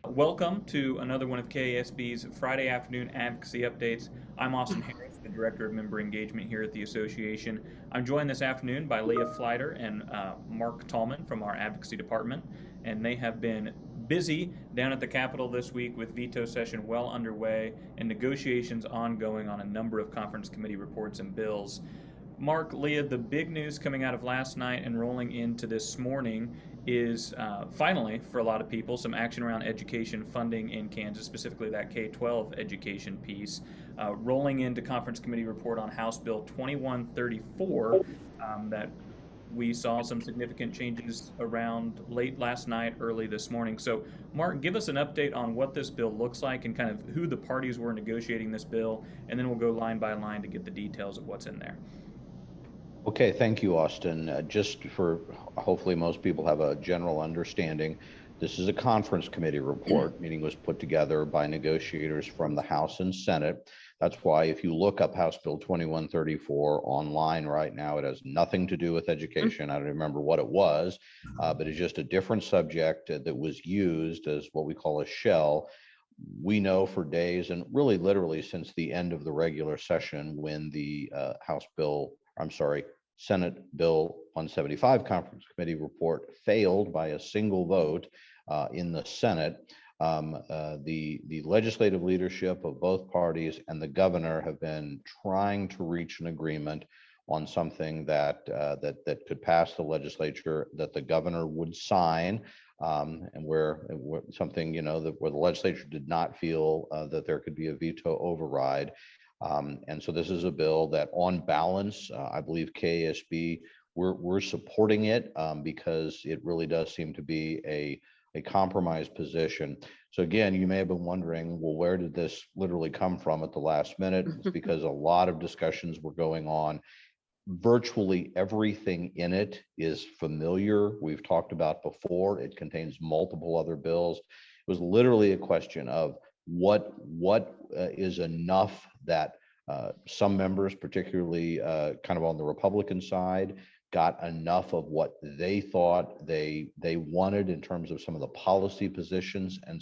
Welcome to another one of KASB's Friday afternoon advocacy updates. I'm Austin Harris, the Director of Member Engagement here at the association. I'm joined this afternoon by Leah Fleiter and Mark Tallman from our advocacy department, and they have been busy down at the Capitol this week with veto session well underway and negotiations ongoing on a number of conference committee reports and bills. Mark, Leah, the big news coming out of last night and rolling into this morning is finally, for a lot of people, some action around education funding in Kansas, specifically that K-12 education piece. Rolling into conference committee report on House Bill 2134 that we saw some significant changes around late last night, early this morning. So, Mark, give us an update on what this bill looks like and kind of who the parties were negotiating this bill, and then we'll go line by line to get the details of what's in there. Okay, thank you, Austin. Just for hopefully most people have a general understanding, this is a conference committee report, meaning it was put together by negotiators from the House and Senate. That's why if you look up House Bill 2134 online right now, it has nothing to do with education. I don't remember what it was, but it's just a different subject that was used as what we call a shell. We know for days and really literally since the end of the regular session when the Senate Bill 175 Conference Committee report failed by a single vote in the Senate. The legislative leadership of both parties and the governor have been trying to reach an agreement on something that could pass the legislature, that the governor would sign, and where something where the legislature did not feel that there could be a veto override. And so this is a bill that on balance, I believe KASB, we're supporting it because it really does seem to be a compromise position. So again, you may have been wondering, well, where did this literally come from at the last minute? It's because a lot of discussions were going on. Virtually everything in it is familiar. We've talked about before. It contains multiple other bills. It was literally a question of what is enough that some members, particularly kind of on the Republican side, got enough of what they thought they wanted in terms of some of the policy positions, and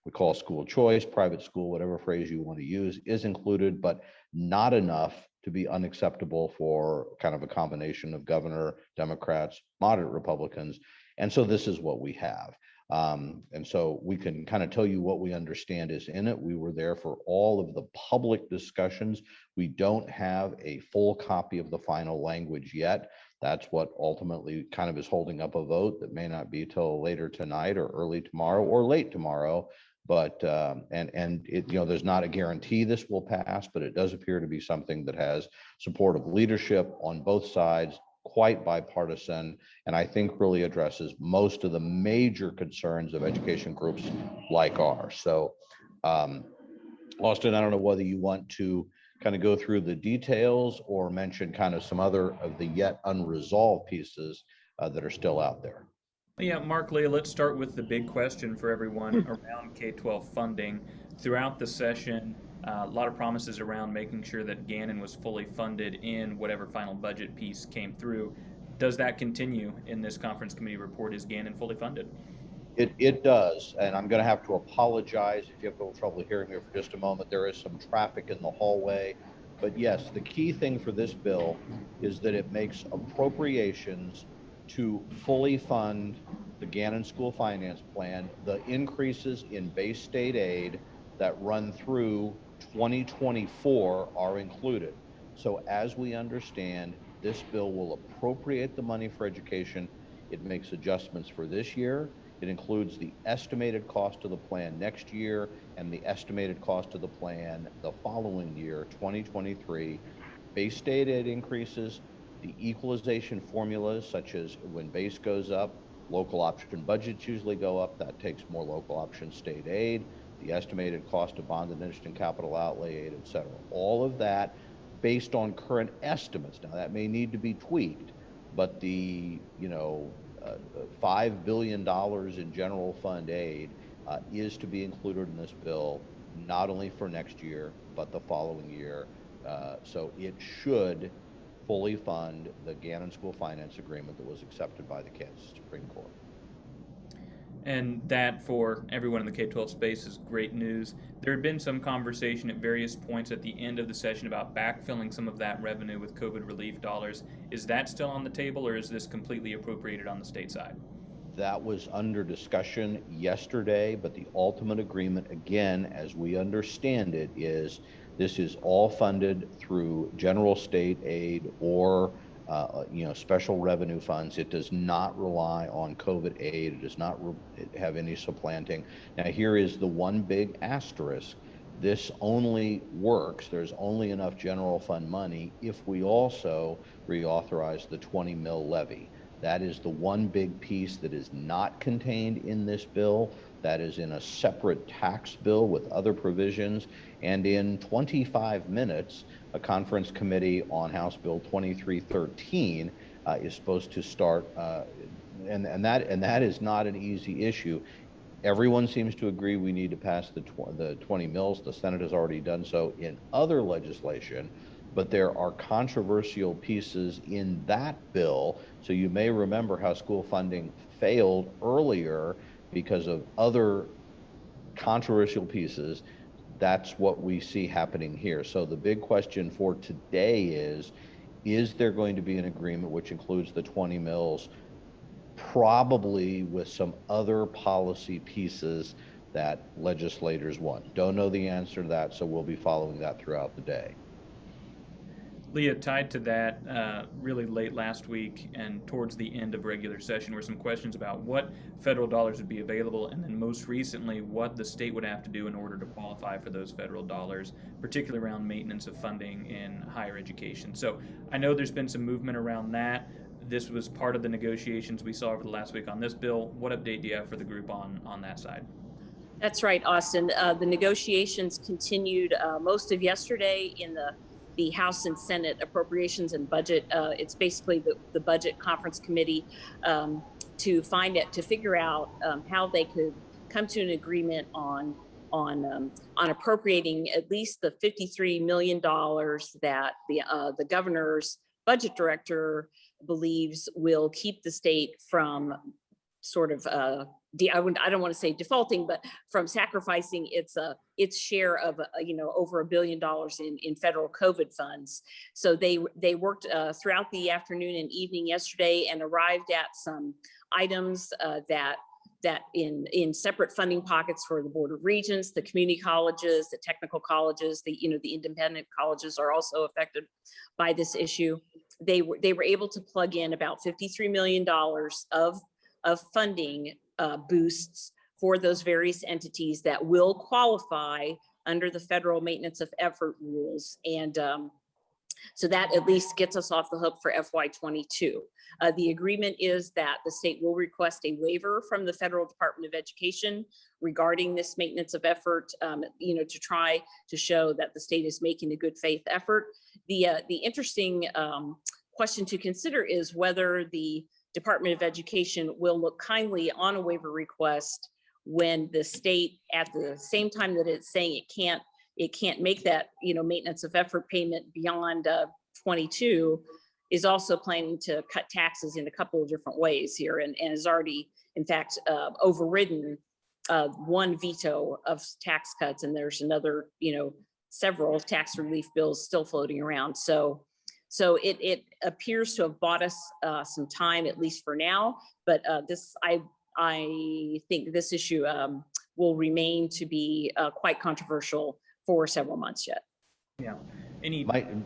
we call school choice, private school, whatever phrase you want to use, is included, but not enough to be unacceptable for kind of a combination of governor, Democrats, moderate Republicans. And so this is what we have. And so we can kind of tell you what we understand is in it. We were there for all of the public discussions. We don't have a full copy of the final language yet. That's what ultimately kind of is holding up a vote that may not be till later tonight or early tomorrow or late tomorrow. But and it, there's not a guarantee this will pass, but it does appear to be something that has support of leadership on both sides, quite bipartisan, and I think really addresses most of the major concerns of education groups like ours. So, Austin, I don't know whether you want to kind of go through the details or mention kind of some other of the yet unresolved pieces that are still out there. Yeah, Mark, Leah, let's start with the big question for everyone around K-12 funding. Throughout the session, a lot of promises around making sure that Gannon was fully funded in whatever final budget piece came through. Does that continue in this conference committee report? Is Gannon fully funded? It does, and I'm going to have to apologize if you have a little trouble hearing me for just a moment. There is some traffic in the hallway, but yes, the key thing for this bill is that it makes appropriations to fully fund the Gannon School Finance Plan, the increases in base state aid that run through 2024 are included. So as we understand, this bill will appropriate the money for education. It makes adjustments for this year. It includes the estimated cost of the plan next year and the estimated cost of the plan the following year, 2023. Base state aid increases, the equalization formulas, such as when base goes up, local option budgets usually go up. That takes more local option state aid, the estimated cost of bond and interest and capital outlay aid, et cetera. All of that based on current estimates. Now that may need to be tweaked, but the, $5 billion in general fund aid is to be included in this bill, not only for next year, but the following year. So it should fully fund the Gannon School Finance Agreement that was accepted by the Kansas Supreme Court. And that, for everyone in the K-12 space, is great news. There had been some conversation at various points at the end of the session about backfilling some of that revenue with COVID relief dollars. Is that still on the table, or is this completely appropriated on the state side? That was under discussion yesterday, but the ultimate agreement, again, as we understand it, is this is all funded through general state aid or special revenue funds. It does not rely on COVID aid. It does not have any supplanting. Now, here is the one big asterisk. This only works, there's only enough general fund money if we also reauthorize the 20 mil levy. That is the one big piece that is not contained in this bill. That is in a separate tax bill with other provisions. And in 25 minutes, a conference committee on House Bill 2313 is supposed to start, and that is not an easy issue. Everyone seems to agree we need to pass the 20 mils. The Senate has already done so in other legislation, but there are controversial pieces in that bill. So you may remember how school funding failed earlier because of other controversial pieces. That's what we see happening here. So the big question for today is there going to be an agreement which includes the 20 mils, probably with some other policy pieces that legislators want? Don't know the answer to that, so we'll be following that throughout the day. Leah, tied to that, really late last week and towards the end of regular session were some questions about what federal dollars would be available, and then most recently what the state would have to do in order to qualify for those federal dollars, particularly around maintenance of funding in higher education. So I know there's been some movement around that. This was part of the negotiations we saw over the last week on this bill. What update do you have for the group on that side? That's right, Austin. The negotiations continued most of yesterday in the House and Senate Appropriations and Budget. It's basically the Budget Conference Committee to figure out how they could come to an agreement on appropriating at least the $53 million that the governor's budget director believes will keep the state from sort of I don't want to say defaulting, but from sacrificing its share of over $1 billion in federal COVID funds. So they worked throughout the afternoon and evening yesterday and arrived at some items that in separate funding pockets for the Board of Regents, the community colleges, the technical colleges, the independent colleges are also affected by this issue. They were able to plug in about $53 million of funding boosts for those various entities that will qualify under the federal maintenance of effort rules. And so that at least gets us off the hook for FY22. The agreement is that the state will request a waiver from the Federal Department of Education regarding this maintenance of effort, to try to show that the state is making a good faith effort. The interesting question to consider is whether the Department of Education will look kindly on a waiver request when the state, at the same time that it's saying it can't make that maintenance of effort payment beyond 22, is also planning to cut taxes in a couple of different ways here, and has already in fact overridden one veto of tax cuts, and there's another several tax relief bills still floating around. So it appears to have bought us some time, at least for now. But I think this issue will remain to be quite controversial for several months yet. Yeah.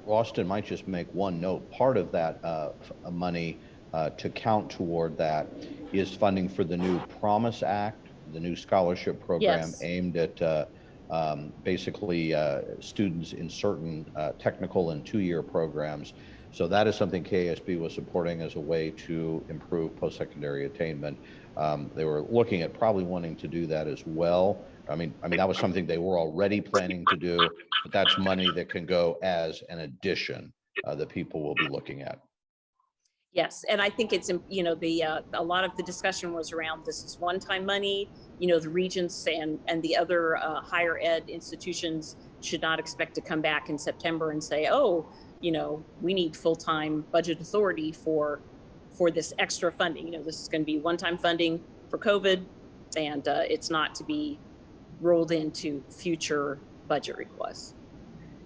Austin might just make one note. Part of that money to count toward that is funding for the new Promise Act, the new scholarship program aimed at basically students in certain technical and two-year programs. So that is something KSB was supporting as a way to improve post-secondary attainment. They were looking at probably wanting to do that as well. I mean, that was something they were already planning to do, but that's money that can go as an addition that people will be looking at. Yes, and I think it's a lot of the discussion was around this is one-time money. The regents and the other higher ed institutions should not expect to come back in September and say, oh, we need full-time budget authority for this extra funding. This is going to be one-time funding for COVID. And it's not to be rolled into future budget requests.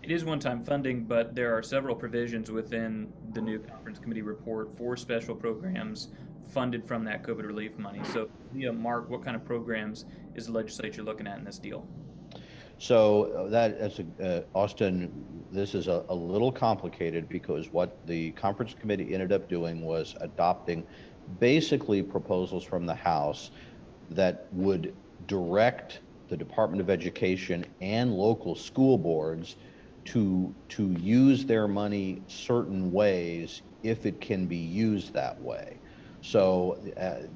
It is one-time funding, but there are several provisions within the new conference committee report for special programs funded from that COVID relief money. So, Leah, Mark, what kind of programs is the legislature looking at in this deal? So Austin, this is a little complicated because what the conference committee ended up doing was adopting basically proposals from the House that would direct the Department of Education and local school boards to use their money certain ways if it can be used that way. So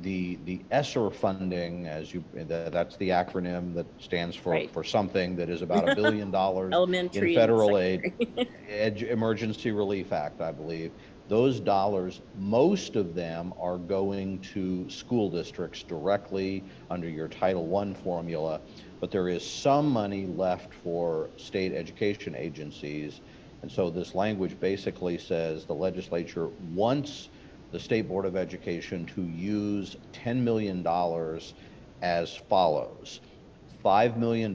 the ESSER funding, that's the acronym that stands for Right. for something that is about $1 billion in Elementary federal aid, Emergency Relief Act, I believe. Those dollars, most of them are going to school districts directly under your Title I formula, but there is some money left for state education agencies. And so this language basically says the legislature wants the State Board of Education to use $10 million as follows. $5 million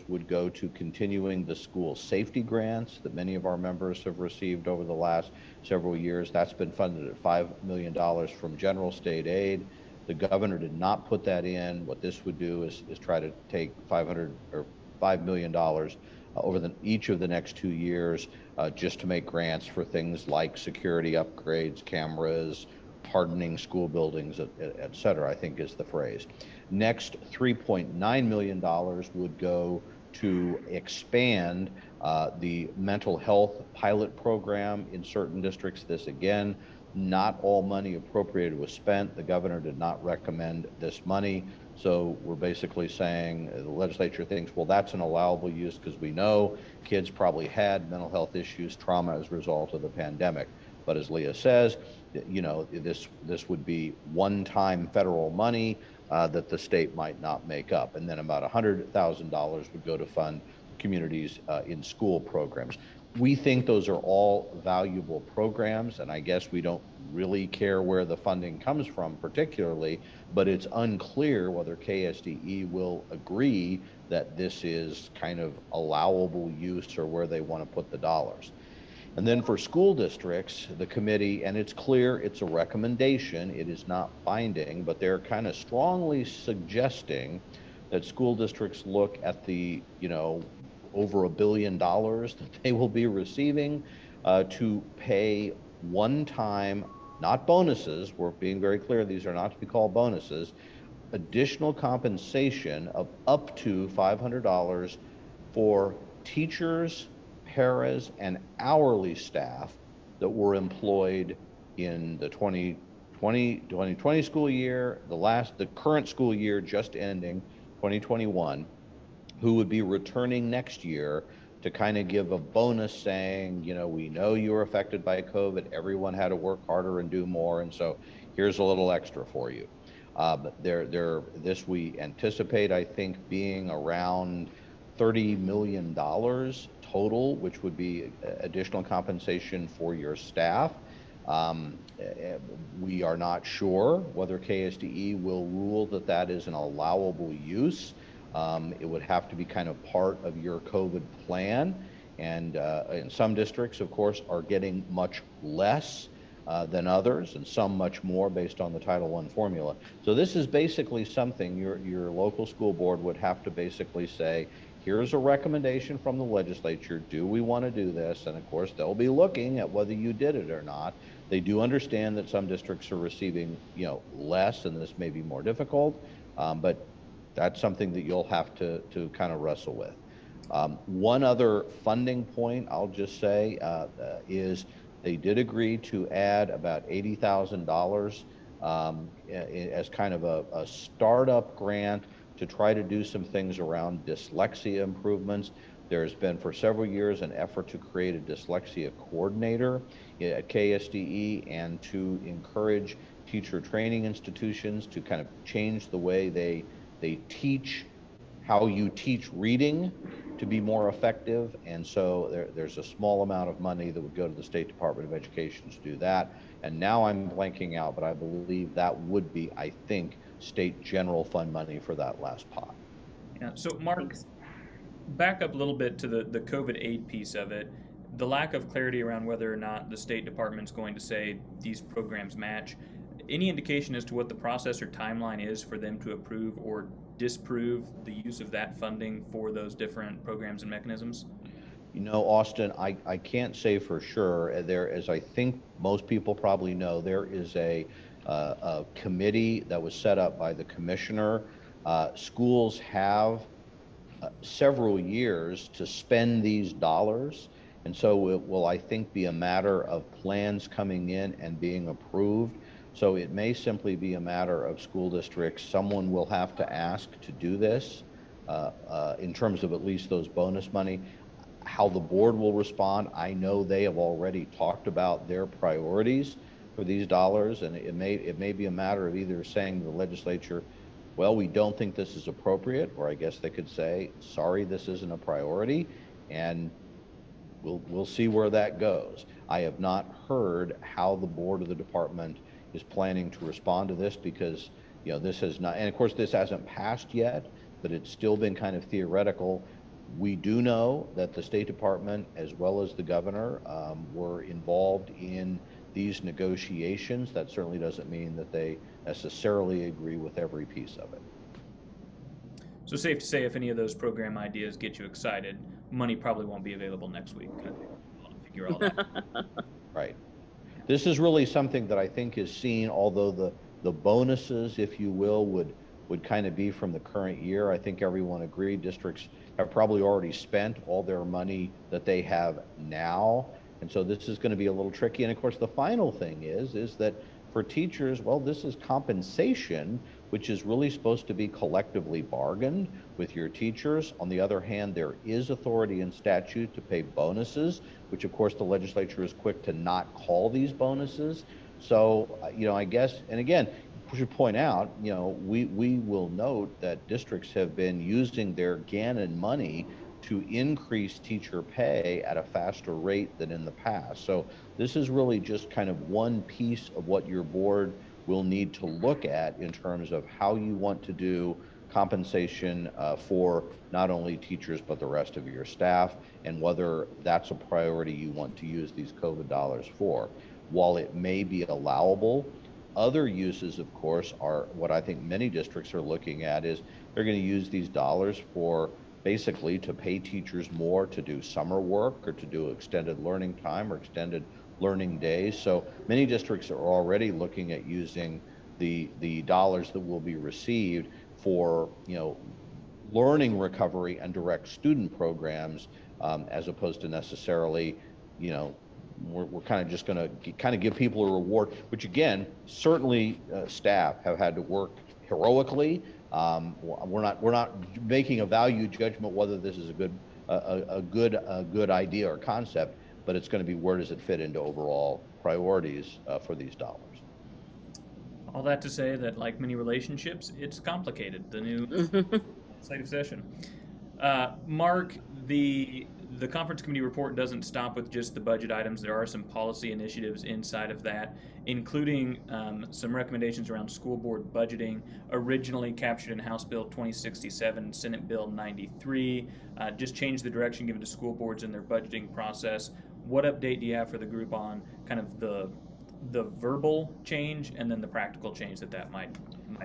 would go to continuing the school safety grants that many of our members have received over the last several years. That's been funded at $5 million from general state aid. The governor did not put that in. What this would do is try to take $5 million over each of the next 2 years just to make grants for things like security upgrades, cameras, hardening school buildings, et cetera, I think is the phrase. Next, $3.9 million would go to expand the mental health pilot program in certain districts. This, again, not all money appropriated was spent. The governor did not recommend this money. So we're basically saying the legislature thinks, well, that's an allowable use because we know kids probably had mental health issues, trauma as a result of the pandemic. But as Leah says, this would be one-time federal money that the state might not make up. And then about $100,000 would go to fund communities in school programs. We think those are all valuable programs, and I guess we don't really care where the funding comes from particularly, but it's unclear whether KSDE will agree that this is kind of allowable use or where they want to put the dollars. And then for school districts, the committee, and it's clear it's a recommendation, it is not binding, but they're kind of strongly suggesting that school districts look at the, over $1 billion that they will be receiving to pay one-time, not bonuses, we're being very clear, these are not to be called bonuses, additional compensation of up to $500 for teachers, paras, and hourly staff that were employed in the 2020 school year, the current school year just ending, 2021, who would be returning next year to kind of give a bonus saying, we know you were affected by COVID, everyone had to work harder and do more, and so here's a little extra for you. This we anticipate, I think, being around $30 million total, which would be additional compensation for your staff. We are not sure whether KSDE will rule that that is an allowable use. It would have to be kind of part of your COVID plan. And some districts, of course, are getting much less than others, and some much more based on the Title I formula. So this is basically something your local school board would have to basically say, here's a recommendation from the legislature. Do we want to do this? And of course, they'll be looking at whether you did it or not. They do understand that some districts are receiving, less, and this may be more difficult, but that's something that you'll have to kind of wrestle with. One other funding point I'll just say is they did agree to add about $80,000 as kind of a startup grant to try to do some things around dyslexia improvements. There's been for several years an effort to create a dyslexia coordinator at KSDE and to encourage teacher training institutions to kind of change the way they teach, how you teach reading to be more effective. And so there's a small amount of money that would go to the State Department of Education to do that. And now I'm blanking out, but I believe that would be, I think, state general fund money for that last pot. Yeah. So Mark, back up a little bit to the COVID aid piece of it. The lack of clarity around whether or not the State Department's going to say these programs match. Any indication as to what the process or timeline is for them to approve or disprove the use of that funding for those different programs and mechanisms? You know, Austin, I can't say for sure. There, as I think most people probably know, there is a committee that was set up by the commissioner. Schools have several years to spend these dollars. And so it will, I think, be a matter of plans coming in and being approved. So it may simply be a matter of school districts. Someone will have to ask to do this in terms of at least those bonus money. How the board will respond, I know they have already talked about their priorities for these dollars, and it may be a matter of either saying to the legislature, well, we don't think this is appropriate, or I guess they could say, sorry, this isn't a priority, and we'll see where that goes. I have not heard how the board of the department is planning to respond to this, because this has not, and of course this hasn't passed yet, but it's still been kind of theoretical. We do know that the State Department, as well as the governor, were involved in these negotiations. That certainly doesn't mean that they necessarily agree with every piece of it. So safe to say, if any of those program ideas get you excited, money probably won't be available next week. I'll figure all that. Right. This is really something that I think is seen, although the bonuses, if you will, would kind of be from the current year. I think everyone agreed districts have probably already spent all their money that they have now. And so this is going to be a little tricky. And of course, the final thing is that for teachers, well, this is compensation, which is really supposed to be collectively bargained with your teachers. On the other hand, there is authority in statute to pay bonuses, which of course the legislature is quick to not call these bonuses. So, I guess, and again, we should point out, we will note that districts have been using their Gannon money to increase teacher pay at a faster rate than in the past. So this is really just kind of one piece of what your board will need to look at in terms of how you want to do compensation for not only teachers, but the rest of your staff, and whether that's a priority you want to use these COVID dollars for. While it may be allowable, other uses, of course, are what I think many districts are looking at is they're going to use these dollars for basically to pay teachers more to do summer work or to do extended learning time or extended learning days. So many districts are already looking at using the dollars that will be received for learning recovery and direct student programs, as opposed to necessarily we're kind of just going to kind of give people a reward, which again, certainly staff have had to work heroically. We're not making a value judgment whether this is a good idea or concept, but it's going to be where does it fit into overall priorities for these dollars. All that to say that, like many relationships, it's complicated. The new legislative session. Mark, the conference committee report doesn't stop with just the budget items. There are some policy initiatives inside of that, including some recommendations around school board budgeting, originally captured in House Bill 2067, Senate Bill 93, just changed the direction given to school boards in their budgeting process. What update do you have for the group on kind of the verbal change and then the practical change that might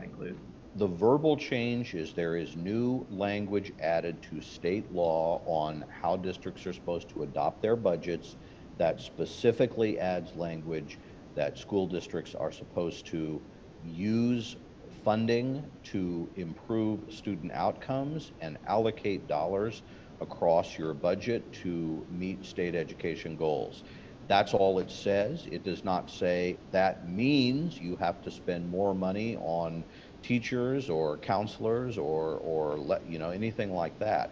include? The verbal change is there is new language added to state law on how districts are supposed to adopt their budgets that specifically adds language that school districts are supposed to use funding to improve student outcomes and allocate dollars across your budget to meet state education goals. That's all it says. It does not say that means you have to spend more money on teachers or counselors or anything like that.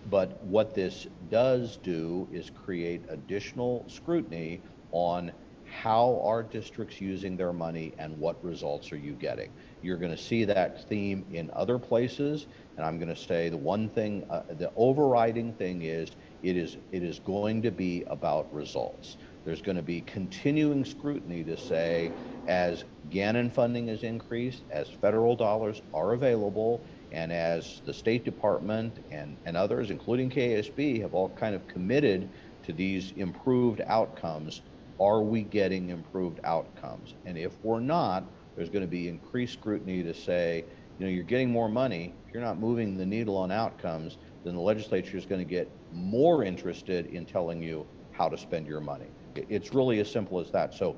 But what this does do is create additional scrutiny on how are districts using their money and what results are you getting? You're going to see that theme in other places. And I'm going to say the one thing, the overriding thing is it is going to be about results. There's going to be continuing scrutiny to say, as Gannon funding is increased, as federal dollars are available, and as the State Department and others, including KSB, have all kind of committed to these improved outcomes, are we getting improved outcomes? And if we're not, there's going to be increased scrutiny to say, you know, you're getting more money. If you're not moving the needle on outcomes, then the legislature is going to get more interested in telling you how to spend your money. It's really as simple as that. So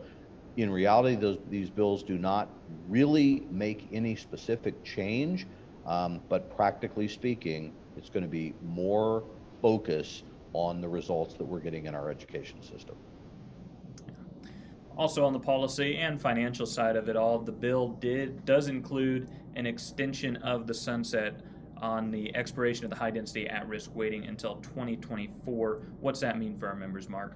in reality, these bills do not really make any specific change, but practically speaking, it's going to be more focus on the results that we're getting in our education system. Also on the policy and financial side of it all, the bill does include an extension of the sunset on the expiration of the high density at-risk weighting until 2024. What's that mean for our members, Mark?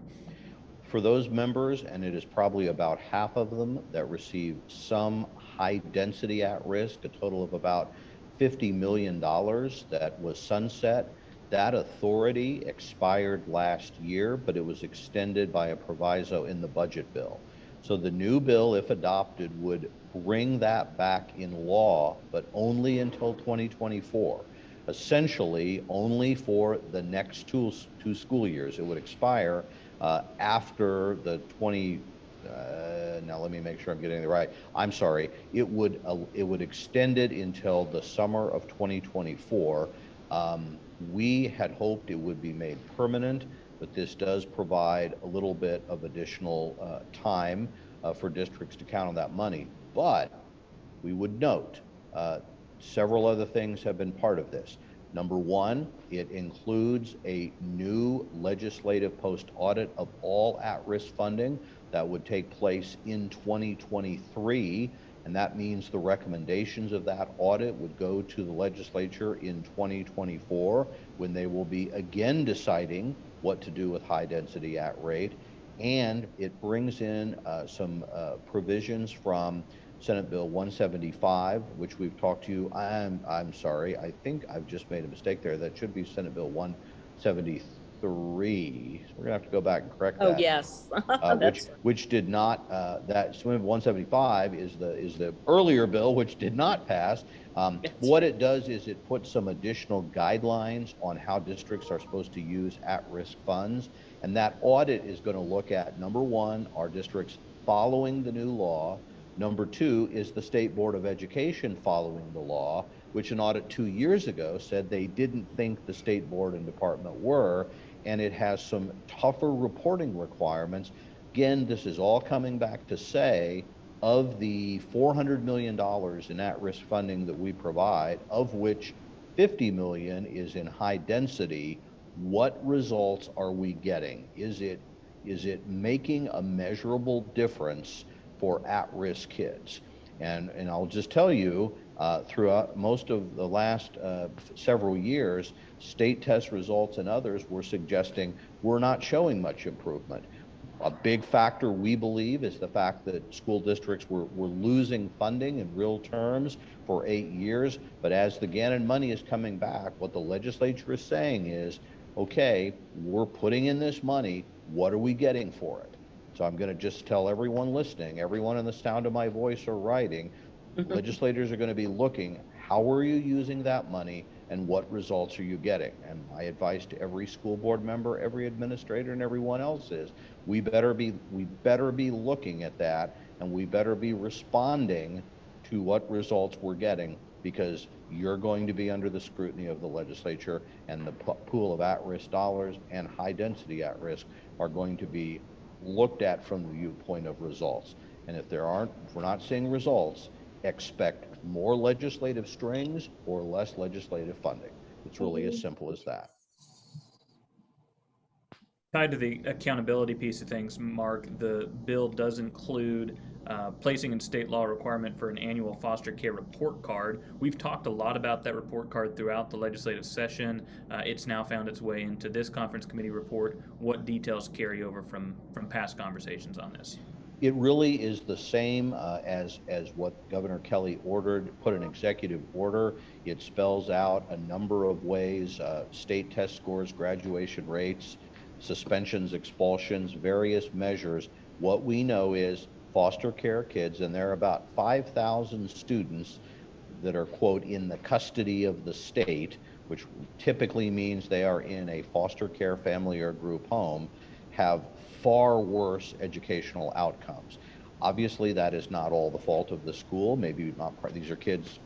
For those members, and it is probably about half of them that receive some high density at risk, a total of about $50 million that was sunset. That authority expired last year, but it was extended by a proviso in the budget bill. So the new bill, if adopted, would bring that back in law, but only until 2024. Essentially, only for the next two school years. It would expire after the 20. Now let me make sure I'm getting it right. I'm sorry. It would extend it until the summer of 2024. We had hoped it would be made permanent, but this does provide a little bit of additional time for districts to count on that money. But we would note several other things have been part of this. Number one, it includes a new legislative post-audit of all at-risk funding that would take place in 2023. And that means the recommendations of that audit would go to the legislature in 2024, when they will be again deciding what to do with high density at rate. And it brings in some provisions from Senate Bill 175, which we've talked to you. I'm sorry, I think I've just made a mistake there. That should be Senate Bill 173. So we're gonna have to go back and correct that. Oh, yes. Which did not, that Senate Bill 175 is the earlier bill, which did not pass. What it does is it puts some additional guidelines on how districts are supposed to use at-risk funds. And that audit is going to look at, number one, are districts following the new law? Number two, is the State Board of Education following the law, which an audit 2 years ago said they didn't think the state board and department were, and it has some tougher reporting requirements. Again, this is all coming back to say, of the $400 million in at-risk funding that we provide, of which 50 million is in high density, what results are we getting? Is it making a measurable difference for at-risk kids? And I'll just tell you, throughout most of the last several years, state test results and others were suggesting we're not showing much improvement. A big factor, we believe, is the fact that school districts were losing funding in real terms for 8 years. But as the Gannon money is coming back, what the legislature is saying is, okay, we're putting in this money, what are we getting for it? So I'm going to just tell everyone listening, everyone in the sound of my voice or writing, legislators are going to be looking, how are you using that money and what results are you getting? And my advice to every school board member, every administrator, and everyone else is, we better be looking at that, and we better be responding to what results we're getting, because you're going to be under the scrutiny of the legislature, and the pool of at-risk dollars and high density at-risk are going to be looked at from the viewpoint of results. And if we're not seeing results, expect more legislative strings or less legislative funding. It's really as simple as that. Tied to the accountability piece of things, Mark, the bill does include placing in state law a requirement for an annual foster care report card. We've talked a lot about that report card throughout the legislative session. It's now found its way into this conference committee report. What details carry over from past conversations on this? It really is the same as what Governor Kelly ordered, put an executive order. It spells out a number of ways, state test scores, graduation rates, suspensions, expulsions, various measures. What we know is foster care kids, and there are about 5,000 students that are, quote, in the custody of the state, which typically means they are in a foster care family or group home, have far worse educational outcomes. Obviously, that is not all the fault of the school. Maybe not. These are kids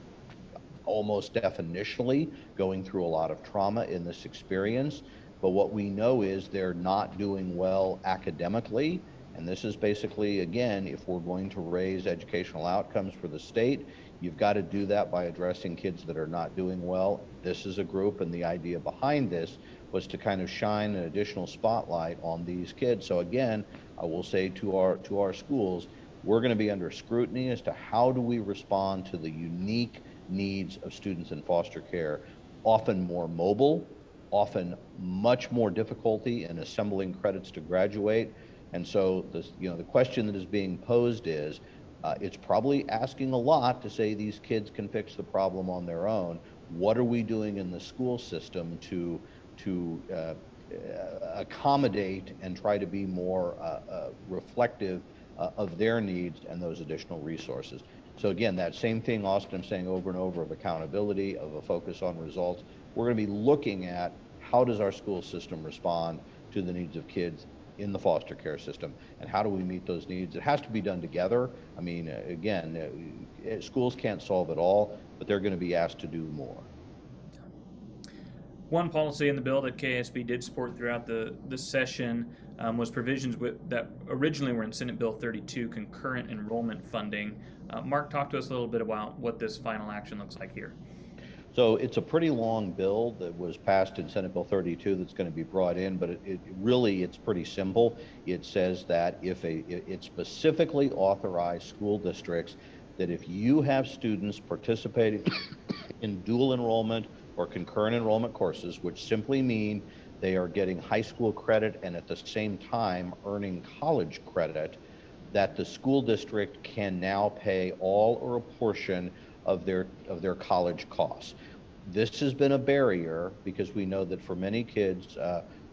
almost definitionally going through a lot of trauma in this experience. But what we know is they're not doing well academically. And this is basically, again, if we're going to raise educational outcomes for the state, you've got to do that by addressing kids that are not doing well. This is a group, and the idea behind this was to kind of shine an additional spotlight on these kids. So again, I will say to our schools, we're going to be under scrutiny as to how do we respond to the unique needs of students in foster care, often more mobile, often much more difficulty in assembling credits to graduate. And so this, the question that is being posed is, it's probably asking a lot to say these kids can fix the problem on their own. What are we doing in the school system to accommodate and try to be more reflective of their needs and those additional resources? So again, that same thing Austin is saying over and over, of accountability, of a focus on results. We're going to be looking at how does our school system respond to the needs of kids in the foster care system, and how do we meet those needs? It has to be done together. I mean, again, schools can't solve it all, but they're going to be asked to do more. One policy in the bill that KSB did support throughout the session was provisions that originally were in Senate Bill 32, concurrent enrollment funding. Mark, talk to us a little bit about what this final action looks like here. So it's a pretty long bill that was passed in Senate Bill 32 that's going to be brought in, but it's pretty simple. It says that it specifically authorized school districts that if you have students participating in dual enrollment or concurrent enrollment courses, which simply mean they are getting high school credit and at the same time earning college credit, that the school district can now pay all or a portion of their college costs. This has been a barrier because we know that for many kids,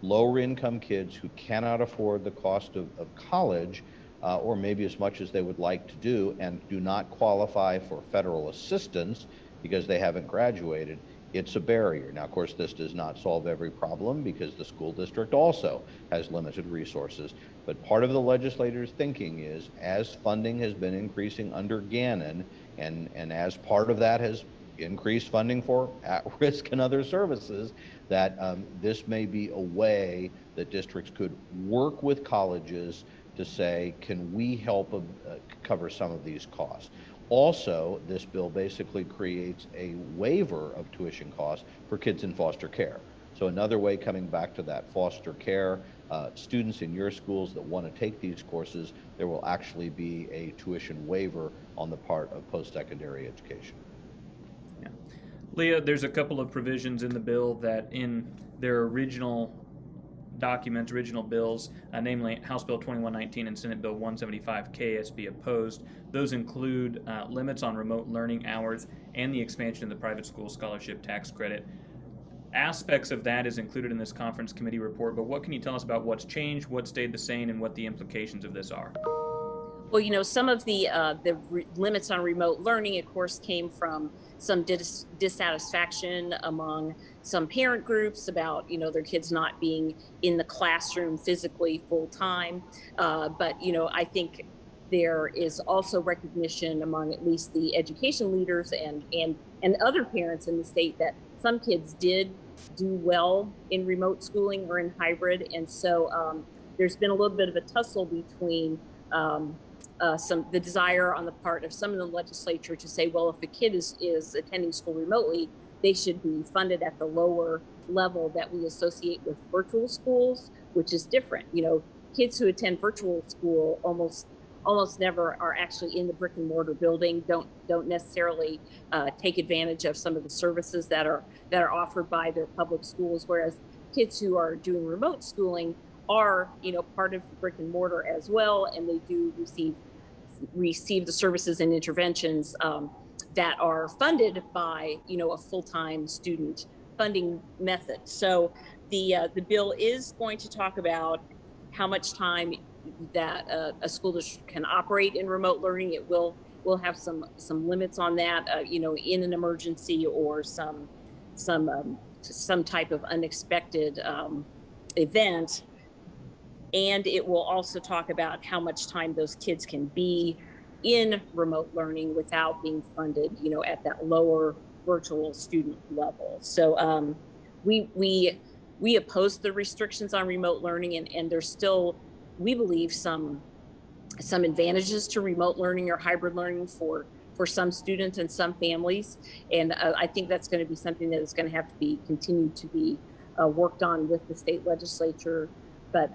lower income kids who cannot afford the cost of college, or maybe as much as they would like to do, and do not qualify for federal assistance because they haven't graduated, it's a barrier. Now, of course, this does not solve every problem because the school district also has limited resources. But part of the legislators' thinking is, as funding has been increasing under Gannon, and as part of that has increased funding for at-risk and other services, that this may be a way that districts could work with colleges to say, can we help cover some of these costs? Also, this bill basically creates a waiver of tuition costs for kids in foster care. So another way, coming back to that foster care, students in your schools that want to take these courses, there will actually be a tuition waiver on the part of post-secondary education. Yeah. Leah, there's a couple of provisions in the bill that in their original documents, original bills, namely House Bill 2119 and Senate Bill 175, KSB opposed. Those include limits on remote learning hours and the expansion of the private school scholarship tax credit. Aspects of that is included in this conference committee report, but what can you tell us about what's changed, what stayed the same, and what the implications of this are? Well, some of the limits on remote learning, of course, came from some dissatisfaction among some parent groups about, their kids not being in the classroom physically full time. But I think there is also recognition among at least the education leaders and other parents in the state that some kids did do well in remote schooling or in hybrid. And so there's been a little bit of a tussle between the desire on the part of some of the legislature to say, well, if a kid is attending school remotely, they should be funded at the lower level that we associate with virtual schools, which is different. Kids who attend virtual school almost never are actually in the brick and mortar building, don't necessarily take advantage of some of the services that are offered by their public schools, whereas kids who are doing remote schooling are, part of the brick and mortar as well, and they do receive the services and interventions that are funded by, a full-time student funding method. So the bill is going to talk about how much time that a school district can operate in remote learning. It will have some limits on that, in an emergency or some type of unexpected event. And it will also talk about how much time those kids can be in remote learning without being funded, at that lower virtual student level. So we oppose the restrictions on remote learning, and there's still, we believe, some advantages to remote learning or hybrid learning for some students and some families. And I think that's going to be something that is going to have to be continued to be worked on with the state legislature. But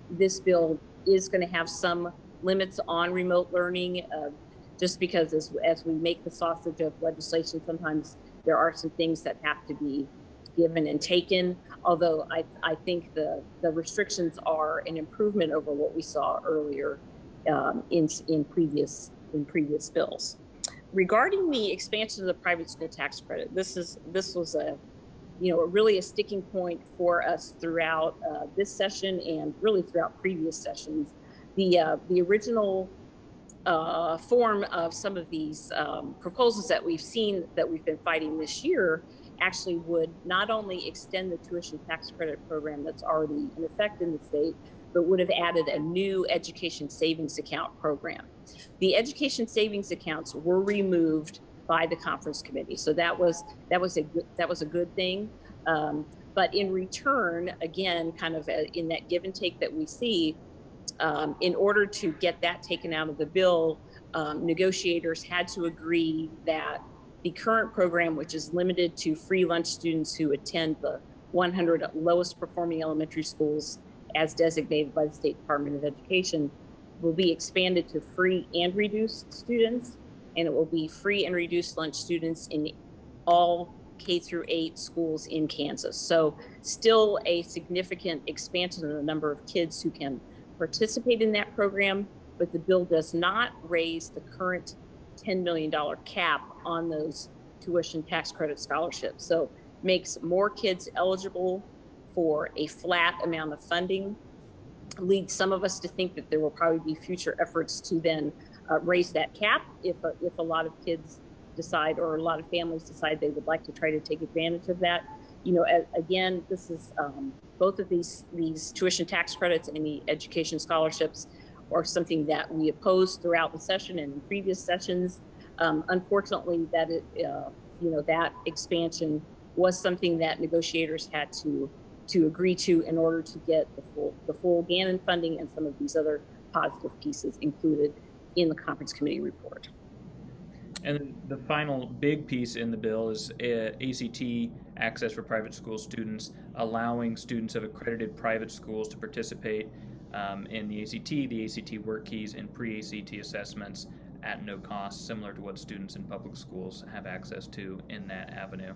this bill is going to have some limits on remote learning, just because as we make the sausage of legislation, sometimes there are some things that have to be given and taken. Although I think the restrictions are an improvement over what we saw earlier in previous bills. Regarding the expansion of the private school tax credit, this was a really a sticking point for us throughout this session and really throughout previous sessions. The original form of some of these proposals that we've been fighting this year actually would not only extend the tuition tax credit program that's already in effect in the state, but would have added a new education savings account program. The education savings accounts were removed by the conference committee, so that was a good thing. But in return, again, kind of in that give and take that we see, in order to get that taken out of the bill, negotiators had to agree that the current program, which is limited to free lunch students who attend the 100 lowest performing elementary schools as designated by the State Department of Education, will be expanded to free and reduced students, and it will be free and reduced lunch students in all K-8 schools in Kansas. So still a significant expansion of the number of kids who can participate in that program, but the bill does not raise the current $10 million cap on those tuition tax credit scholarships. So makes more kids eligible for a flat amount of funding, leads some of us to think that there will probably be future efforts to then raise that cap if a lot of kids decide, or a lot of families decide they would like to try to take advantage of that. Again, this is both of these tuition tax credits and the education scholarships are something that we opposed throughout the session and in previous sessions. Unfortunately, that expansion was something that negotiators had to agree to in order to get the full Gannon funding and some of these other positive pieces included in the conference committee report. And the final big piece in the bill is ACT access for private school students, allowing students of accredited private schools to participate in the ACT work keys, and pre-ACT assessments at no cost, similar to what students in public schools have access to in that avenue.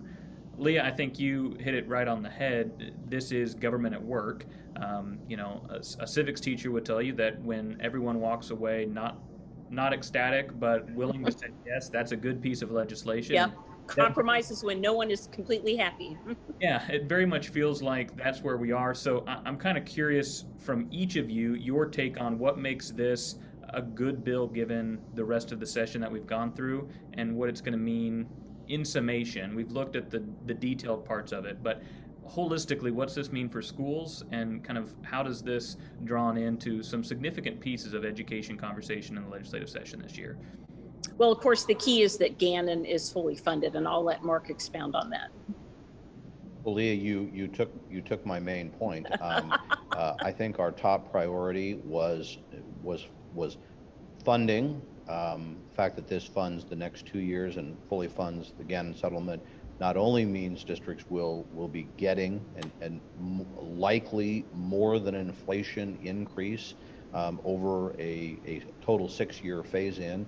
Leah, I think you hit it right on the head. This is government at work. A civics teacher would tell you that when everyone walks away not ecstatic, but willing to say yes, that's a good piece of legislation. Yep. Compromises when no one is completely happy. Yeah, it very much feels like that's where we are. So I'm kind of curious from each of you, your take on what makes this a good bill given the rest of the session that we've gone through, and what it's going to mean in summation. We've looked at the detailed parts of it, but holistically, what's this mean for schools, and kind of how does this draw into some significant pieces of education conversation in the legislative session this year? Well, of course, the key is that Gannon is fully funded, and I'll let Mark expound on that. Well, Leah, you took my main point. I think our top priority was funding. The fact that this funds the next 2 years and fully funds the Gannon settlement not only means districts will be getting and likely more than inflation increase over a total 6-year phase in.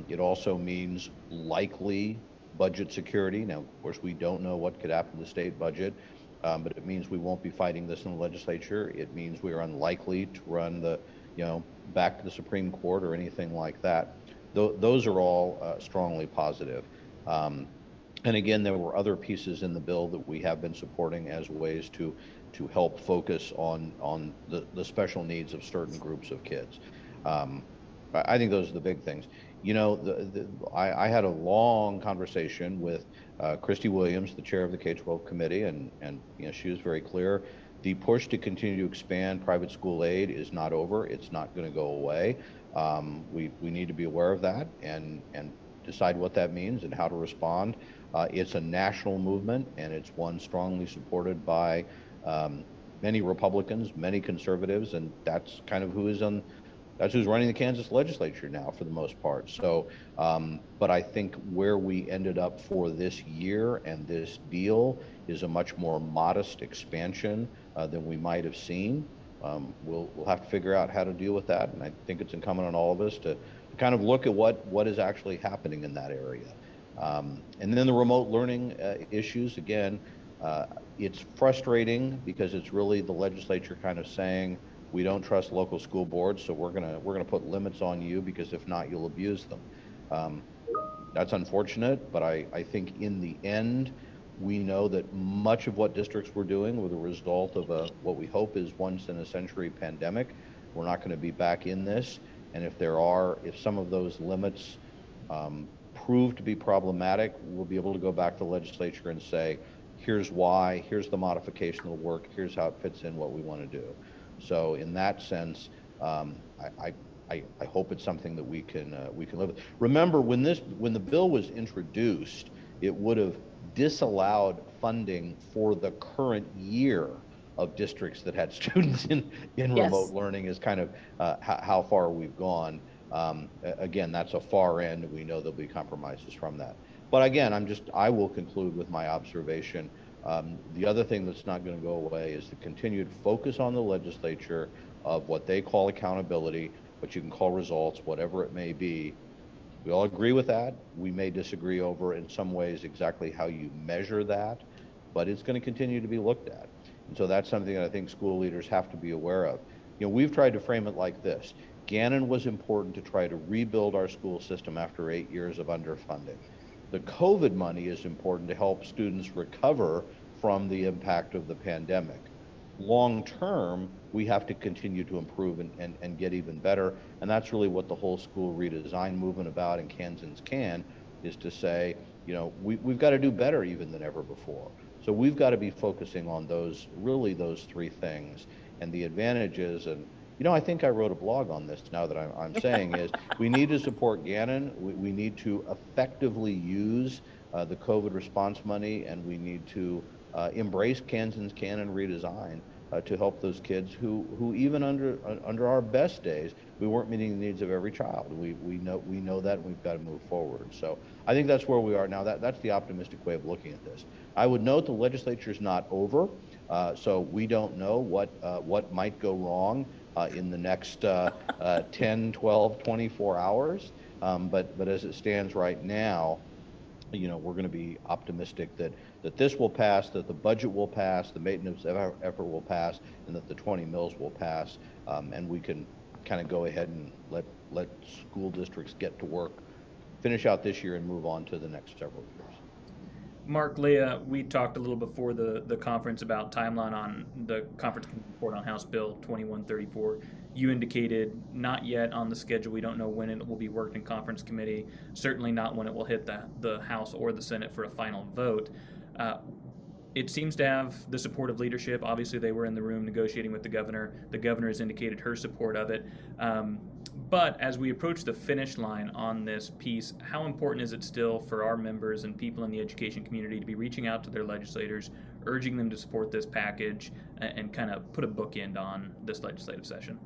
It also means likely budget security. Now, of course, we don't know what could happen to the state budget, but it means we won't be fighting this in the legislature. It means we are unlikely to run the, back to the Supreme Court or anything like that. Those are all strongly positive. And again, there were other pieces in the bill that we have been supporting as ways to help focus on the special needs of certain groups of kids. I think those are the big things. I had a long conversation with Christy Williams, the chair of the K12 committee, and she was very clear. The push to continue to expand private school aid is not over. It's not going to go away. We need to be aware of that and decide what that means and how to respond. It's a national movement, and it's one strongly supported by many Republicans, many conservatives, and that's kind of that's who's running the Kansas legislature now for the most part. So, but I think where we ended up for this year and this deal is a much more modest expansion than we might have seen. We'll have to figure out how to deal with that, and I think it's incumbent on all of us to kind of look at what is actually happening in that area. And then the remote learning issues, again, it's frustrating because it's really the legislature kind of saying, we don't trust local school boards, so we're gonna put limits on you because if not, you'll abuse them. That's unfortunate, but I think in the end, we know that much of what districts were doing were the result of what we hope is once in a century pandemic. We're not going to be back in this, and if some of those limits prove to be problematic, we'll be able to go back to the legislature and say, here's why, here's the modification will work, here's how it fits in what we want to do. So in that sense, I hope it's something that we can live with. Remember, when the bill was introduced, it would have disallowed funding for the current year of districts that had students in yes. remote learning is kind of how far we've gone. Again, that's a far end. We know there'll be compromises from that. But again, I will conclude with my observation. The other thing that's not going to go away is the continued focus on the legislature of what they call accountability, what you can call results, whatever it may be. We all agree with that. We may disagree over, in some ways, exactly how you measure that, but it's going to continue to be looked at. And so that's something that I think school leaders have to be aware of. We've tried to frame it like this. Gannon was important to try to rebuild our school system after 8 years of underfunding. The COVID money is important to help students recover from the impact of the pandemic. Long term, we have to continue to improve and get even better. And that's really what the whole school redesign movement about in Kansans Can is to say, we've got to do better even than ever before. So we've got to be focusing on those three things. And the advantages, and I think I wrote a blog on this now that I'm saying is we need to support Gannon. We need to effectively use the COVID response money, and we need to embrace Kansas Can and redesign to help those kids who even under our best days, we weren't meeting the needs of every child. We know that, and we've got to move forward. So I think that's where we are now. That's the optimistic way of looking at this. I would note the legislature's not over, so we don't know what might go wrong in the next 10, 12, 24 hours. But as it stands right now, we're going to be optimistic that this will pass, that the budget will pass, the maintenance effort will pass, and that the 20 mills will pass, and we can kind of go ahead and let school districts get to work, finish out this year, and move on to the next several years. Mark, Leah, we talked a little before the conference about timeline on the conference report on House Bill 2134. You indicated not yet on the schedule. We don't know when it will be worked in conference committee, certainly not when it will hit the House or the Senate for a final vote. It seems to have the support of leadership. Obviously, they were in the room negotiating with the governor. The governor has indicated her support of it. But as we approach the finish line on this piece, how important is it still for our members and people in the education community to be reaching out to their legislators, urging them to support this package, and kind of put a bookend on this legislative session?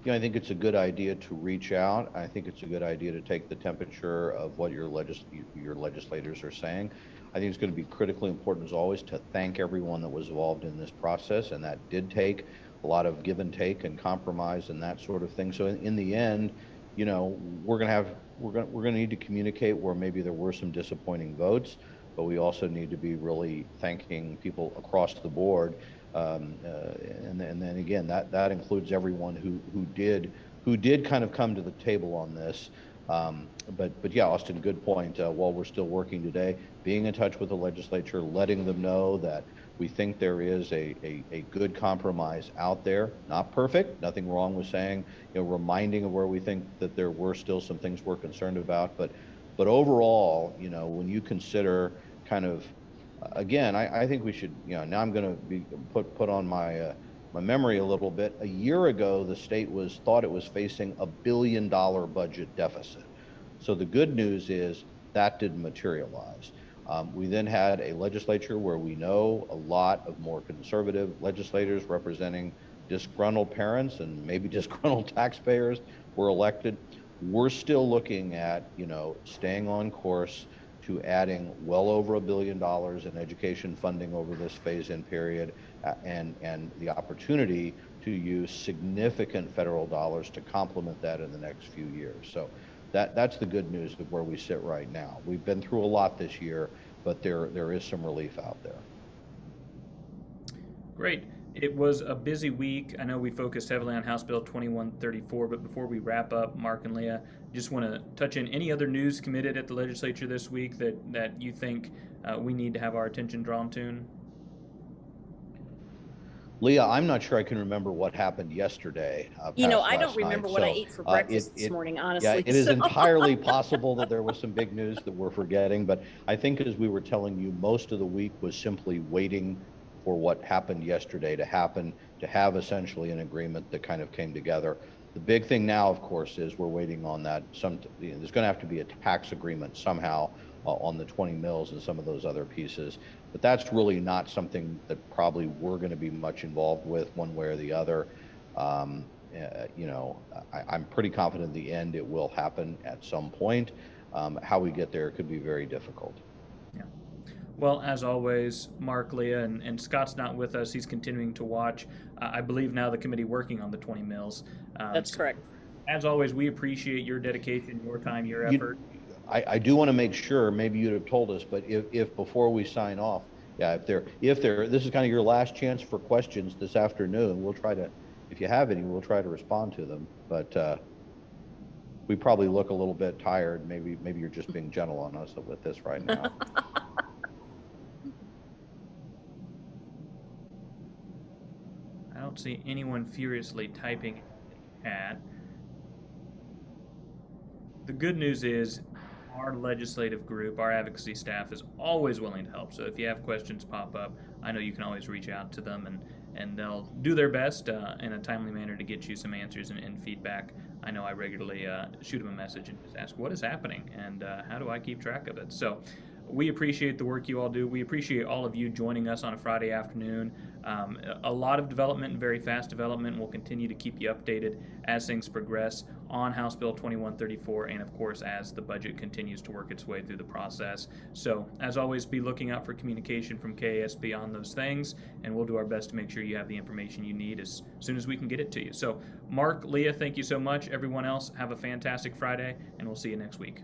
I think it's a good idea to reach out. I think it's a good idea to take the temperature of what your legislators are saying. I think it's going to be critically important, as always, to thank everyone that was involved in this process, and that did take a lot of give and take and compromise and that sort of thing. So in the end, we're going to need to communicate where maybe there were some disappointing votes. but we also need to be really thanking people across the board. And then again, that includes everyone who did kind of come to the table on this. But yeah, Austin, good point. While we're still working today, being in touch with the legislature, letting them know that we think there is a good compromise out there. Not perfect, nothing wrong with saying, reminding of where we think that there were still some things we're concerned about. But overall, when you consider kind of, again, I think we should, now I'm going to be put on my memory a little bit. A year ago, the state thought it was facing $1 billion budget deficit. So the good news is that didn't materialize. We then had a legislature where we know a lot of more conservative legislators representing disgruntled parents and maybe disgruntled taxpayers were elected. We're still looking at, staying on course to adding well over $1 billion in education funding over this phase-in period, and the opportunity to use significant federal dollars to complement that in the next few years. So that's the good news of where we sit right now. We've been through a lot this year, but there is some relief out there. Great. It was a busy week. I know we focused heavily on House Bill 2134, but before we wrap up, Mark and Leah, just want to touch on any other news committed at the legislature this week that you think we need to have our attention drawn to? Leah, I'm not sure I can remember what happened yesterday. I don't remember what I ate for breakfast this morning, honestly. Yeah, it is entirely possible that there was some big news that we're forgetting, but I think, as we were telling you, most of the week was simply waiting for what happened yesterday to happen, to have essentially an agreement that kind of came together. The big thing now, of course, is we're waiting on that. There's going to have to be a tax agreement somehow on the 20 mills and some of those other pieces. But that's really not something that probably we're going to be much involved with one way or the other. I'm pretty confident in the end it will happen at some point. How we get there could be very difficult. Yeah. Well, as always, Mark, Leah, and Scott's not with us. He's continuing to watch. I believe now the committee working on the 20 mills. That's correct. As always, we appreciate your dedication, your time, your effort. I do want to make sure, maybe you'd have told us, but if before we sign off, yeah, if this is kind of your last chance for questions this afternoon, we'll try to, if you have any, we'll try to respond to them. But we probably look a little bit tired. Maybe you're just being gentle on us with this right now. I don't see anyone furiously typing at. The good news is our legislative group, our advocacy staff, is always willing to help. So if you have questions pop up, I know you can always reach out to them, and they'll do their best in a timely manner to get you some answers and feedback. I know I regularly shoot them a message and just ask, what is happening, and how do I keep track of it? So we appreciate the work you all do. We appreciate all of you joining us on a Friday afternoon. A lot of development and very fast development. We'll continue to keep you updated as things progress on House Bill 2134, and of course as the budget continues to work its way through the process. So as always, be looking out for communication from KASB on those things, and we'll do our best to make sure you have the information you need as soon as we can get it to you. So Mark, Leah, thank you so much. Everyone else, have a fantastic Friday, and we'll see you next week.